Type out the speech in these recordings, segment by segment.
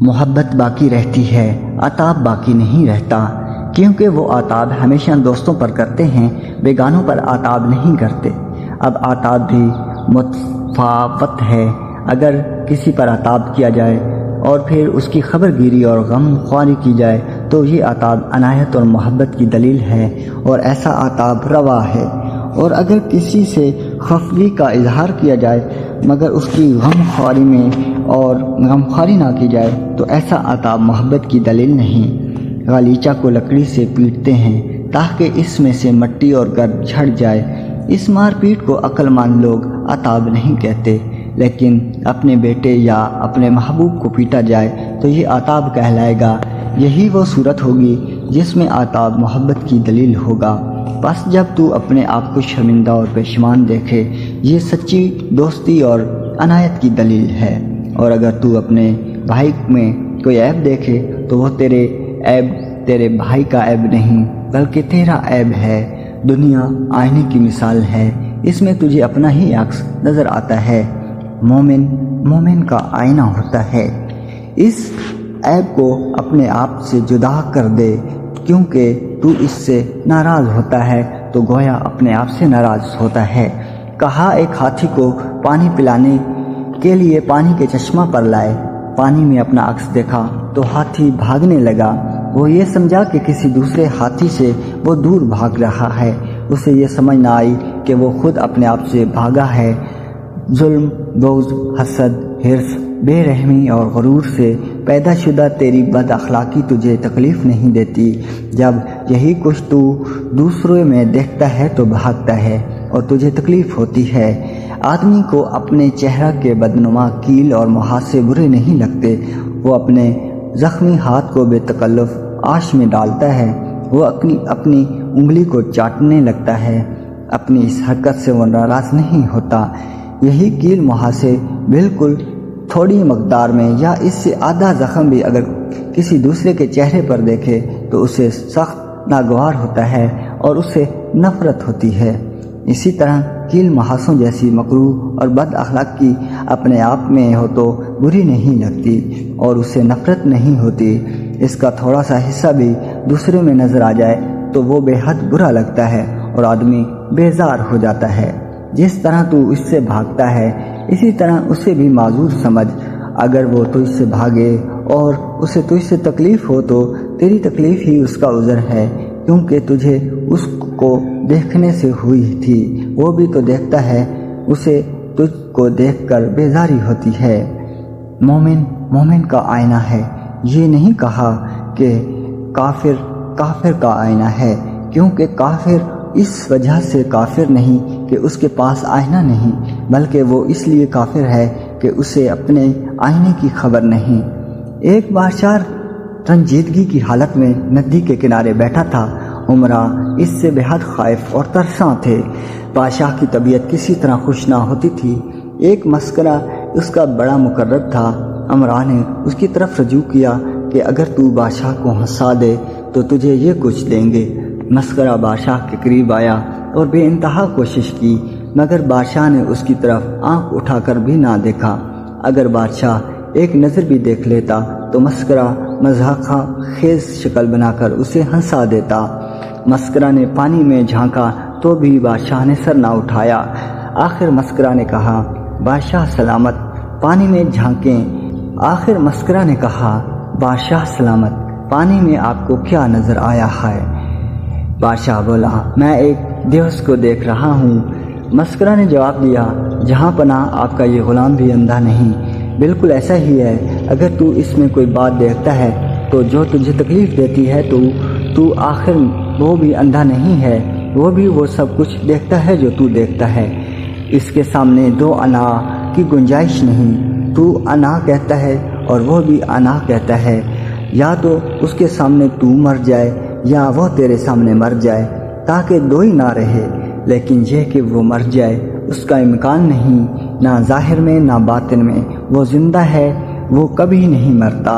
محبت باقی رہتی ہے، عتاب باقی نہیں رہتا، کیونکہ وہ عتاب ہمیشہ دوستوں پر کرتے ہیں، بیگانوں پر عتاب نہیں کرتے۔ اب عتاب بھی متفاوت ہے۔ اگر کسی پر عتاب کیا جائے اور پھر اس کی خبر گیری اور غم خواری کی جائے تو یہ عتاب عنایت اور محبت کی دلیل ہے اور ایسا عتاب روا ہے، اور اگر کسی سے خفگی کا اظہار کیا جائے مگر اس کی غم خواری میں اور غم خواری نہ کی جائے تو ایسا عتاب محبت کی دلیل نہیں۔ غالیچہ کو لکڑی سے پیٹتے ہیں تاکہ اس میں سے مٹی اور گرد جھڑ جائے۔ اس مار پیٹ کو عقل مند لوگ عتاب نہیں کہتے، لیکن اپنے بیٹے یا اپنے محبوب کو پیٹا جائے تو یہ عتاب کہلائے گا۔ یہی وہ صورت ہوگی جس میں عتاب محبت کی دلیل ہوگا۔ بس جب تو اپنے آپ کو شرمندہ اور پشیمان دیکھے، یہ سچی دوستی اور عنایت کی دلیل ہے، اور اگر تو اپنے بھائی میں کوئی عیب دیکھے تو وہ تیرے بھائی کا عیب نہیں بلکہ تیرا عیب ہے۔ دنیا آئینے کی مثال ہے، اس میں تجھے اپنا ہی عکس نظر آتا ہے۔ مومن کا آئینہ ہوتا ہے۔ اس عیب کو اپنے آپ سے جدا کر دے، کیونکہ تو اس سے ناراض ہوتا ہے تو گویا اپنے آپ سے ناراض ہوتا ہے۔ کہا ایک ہاتھی کو پانی پلانے کے لیے پانی کے چشمہ پر لائے۔ پانی میں اپنا عکس دیکھا تو ہاتھی بھاگنے لگا۔ وہ یہ سمجھا کہ کسی دوسرے ہاتھی سے وہ دور بھاگ رہا ہے۔ اسے یہ سمجھ نہ آئی کہ وہ خود اپنے آپ سے بھاگا ہے۔ ظلم، بغض، حسد، حرص، بے رحمی اور غرور سے پیدا شدہ تیری بد اخلاقی تجھے تکلیف نہیں دیتی۔ جب یہی کچھ تو دوسروں میں دیکھتا ہے تو بھاگتا ہے اور تجھے تکلیف ہوتی ہے۔ آدمی کو اپنے چہرہ کے بدنما کیل اور محاسے برے نہیں لگتے۔ وہ اپنے زخمی ہاتھ کو بے تکلف آش میں ڈالتا ہے، وہ اپنی انگلی کو چاٹنے لگتا ہے۔ اپنی اس حرکت سے وہ ناراض نہیں ہوتا۔ یہی کیل محاسے بالکل تھوڑی مقدار میں یا اس سے آدھا زخم بھی اگر کسی دوسرے کے چہرے پر دیکھے تو اسے سخت ناگوار ہوتا ہے اور اسے نفرت ہوتی ہے۔ اسی طرح کیل محاسوں جیسی مکروہ اور بد اخلاقی اپنے آپ میں ہو تو بری نہیں لگتی اور اسے نفرت نہیں ہوتی۔ اس کا تھوڑا سا حصہ بھی دوسرے میں نظر آ جائے تو وہ بے حد برا لگتا ہے اور آدمی بیزار ہو جاتا ہے۔ جس طرح تو اس سے بھاگتا ہے اسی طرح اسے بھی معذور سمجھ۔ اگر وہ تجھ سے بھاگے اور اسے تجھ سے تکلیف ہو تو تیری تکلیف ہی اس کا عذر ہے، کیونکہ تجھے اس کو دیکھنے سے ہوئی تھی۔ وہ بھی تو دیکھتا ہے، اسے تجھ کو دیکھ کر بیزاری ہوتی ہے۔ مومن کا آئینہ ہے۔ یہ نہیں کہا کہ کافر کا آئینہ ہے، کیونکہ کافر اس وجہ سے کافر نہیں کہ اس کے پاس آئینہ نہیں، بلکہ وہ اس لیے کافر ہے کہ اسے اپنے آئینے کی خبر نہیں۔ ایک بادشاہ رنجیدگی کی حالت میں ندی کے کنارے بیٹھا تھا۔ عمراء اس سے بے حد خائف اور ترساں تھے۔ بادشاہ کی طبیعت کسی طرح خوش نہ ہوتی تھی۔ ایک مسکرہ اس کا بڑا مقرب تھا۔ عمراء نے اس کی طرف رجوع کیا کہ اگر تو بادشاہ کو ہنسا دے تو تجھے یہ کچھ دیں گے۔ مسکرہ بادشاہ کے قریب آیا اور بے انتہا کوشش کی، مگر بادشاہ نے اس کی طرف آنکھ اٹھا کر بھی نہ دیکھا۔ اگر بادشاہ ایک نظر بھی دیکھ لیتا تو مسکرہ مضحکہ خیز شکل بنا کر اسے ہنسا دیتا۔ مسکرہ نے پانی میں جھانکا تو بھی بادشاہ نے سر نہ اٹھایا۔ آخر مسکرہ نے کہا، بادشاہ سلامت، پانی میں جھانکیں۔ آخر مسکرہ نے کہا، بادشاہ سلامت، پانی میں آپ کو کیا نظر آیا ہے؟ بادشاہ بولا، میں ایک دیوس کو دیکھ رہا ہوں۔ مسکرہ نے جواب دیا، جہاں پناہ آپ کا یہ غلام بھی اندھا نہیں، بالکل ایسا ہی ہے۔ اگر تو اس میں کوئی بات دیکھتا ہے تو جو تجھے تکلیف دیتی ہے تو آخر وہ بھی اندھا نہیں ہے، وہ بھی وہ سب کچھ دیکھتا ہے جو تو دیکھتا ہے۔ اس کے سامنے دو انا کی گنجائش نہیں، تو انا کہتا ہے اور وہ بھی انا کہتا ہے۔ یا تو اس کے سامنے تو مر جائے یا وہ تیرے سامنے مر جائے، تاکہ دو ہی نہ رہے۔ لیکن یہ کہ وہ مر جائے اس کا امکان نہیں، نہ ظاہر میں نہ باطن میں۔ وہ زندہ ہے، وہ کبھی نہیں مرتا۔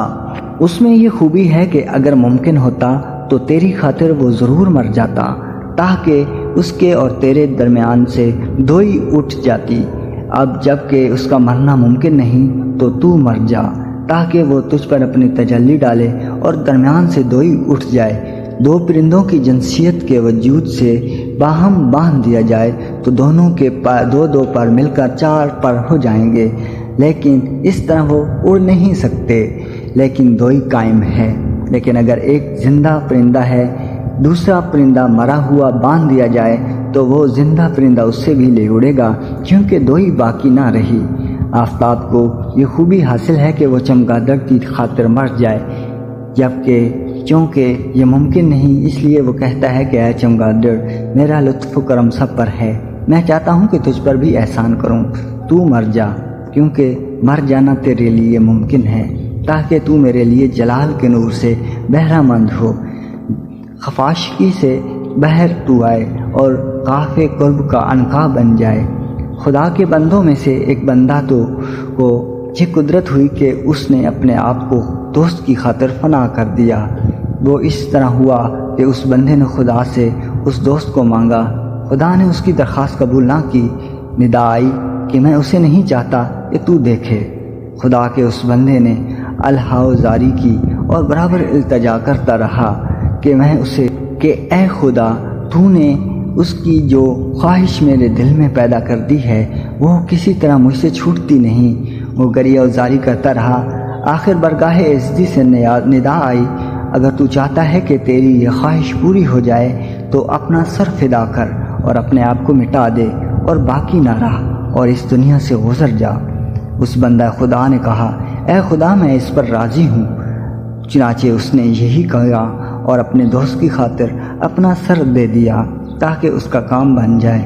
اس میں یہ خوبی ہے کہ اگر ممکن ہوتا تو تیری خاطر وہ ضرور مر جاتا، تاکہ اس کے اور تیرے درمیان سے دوئی اٹھ جاتی۔ اب جب کہ اس کا مرنا ممکن نہیں تو تو مر جا۔ تاکہ وہ تجھ پر اپنی تجلی ڈالے اور درمیان سے دوئی اٹھ جائے۔ دو پرندوں کی جنسیت کے وجود سے باہم باندھ دیا جائے تو دونوں کے دو پر مل کر 4 پر ہو جائیں گے، لیکن اس طرح وہ اڑ نہیں سکتے، لیکن دوئی قائم ہے۔ لیکن اگر ایک زندہ پرندہ ہے، دوسرا پرندہ مرا ہوا باندھ دیا جائے تو وہ زندہ پرندہ اس سے بھی لے اڑے گا، کیونکہ دوئی باقی نہ رہی۔ آفتاب کو یہ خوبی حاصل ہے کہ وہ چمگادڑ کی خاطر مر جائے، جبکہ چونکہ یہ ممکن نہیں، اس لیے وہ کہتا ہے کہ اے چمگادڑ، میرا لطف و کرم سب پر ہے، میں چاہتا ہوں کہ تجھ پر بھی احسان کروں، تو مر جا، کیونکہ مر جانا تیرے لیے ممکن ہے، تاکہ تو میرے لیے جلال کے نور سے بہرہ مند ہو، خفاشی سے بہر تو آئے اور قاف قرب کا عنقا بن جائے۔ خدا کے بندوں میں سے ایک بندہ کو یہ قدرت ہوئی کہ اس نے اپنے آپ کو دوست کی خاطر فنا کر دیا۔ وہ اس طرح ہوا کہ اس بندے نے خدا سے اس دوست کو مانگا، خدا نے اس کی درخواست قبول نہ کی، ندا آئی کہ میں اسے نہیں چاہتا کہ تو دیکھے۔ خدا کے اس بندے نے الہاؤ زاری کی اور برابر التجا کرتا رہا کہ اے خدا، تو نے اس کی جو خواہش میرے دل میں پیدا کر دی ہے وہ کسی طرح مجھ سے چھوٹتی نہیں۔ وہ گریہ و زاری کرتا رہا، آخر برگاہ عزتی سے ندا آئی، اگر تو چاہتا ہے کہ تیری یہ خواہش پوری ہو جائے تو اپنا سر فدا کر اور اپنے آپ کو مٹا دے اور باقی نہ رہ اور اس دنیا سے گزر جا۔ اس بندہ خدا نے کہا، اے خدا، میں اس پر راضی ہوں۔ چنانچہ اس نے یہی کہا اور اپنے دوست کی خاطر اپنا سر دے دیا تاکہ اس کا کام بن جائے۔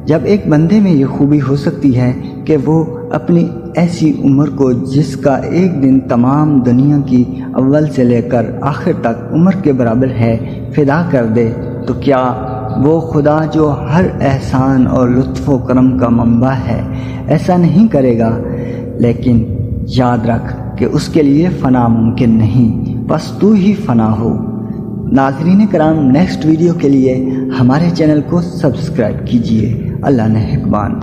جب ایک بندے میں یہ خوبی ہو سکتی ہے کہ وہ اپنی ایسی عمر کو جس کا ایک دن تمام دنیا کی اول سے لے کر آخر تک عمر کے برابر ہے فدا کر دے، تو کیا وہ خدا جو ہر احسان اور لطف و کرم کا منبع ہے ایسا نہیں کرے گا؟ لیکن یاد رکھ کہ اس کے لیے فنا ممکن نہیں، بس تو ہی فنا ہو۔ ناظرین کرام، نیکسٹ ویڈیو کے لیے ہمارے چینل کو سبسکرائب کیجیے۔ اللہ نگہبان۔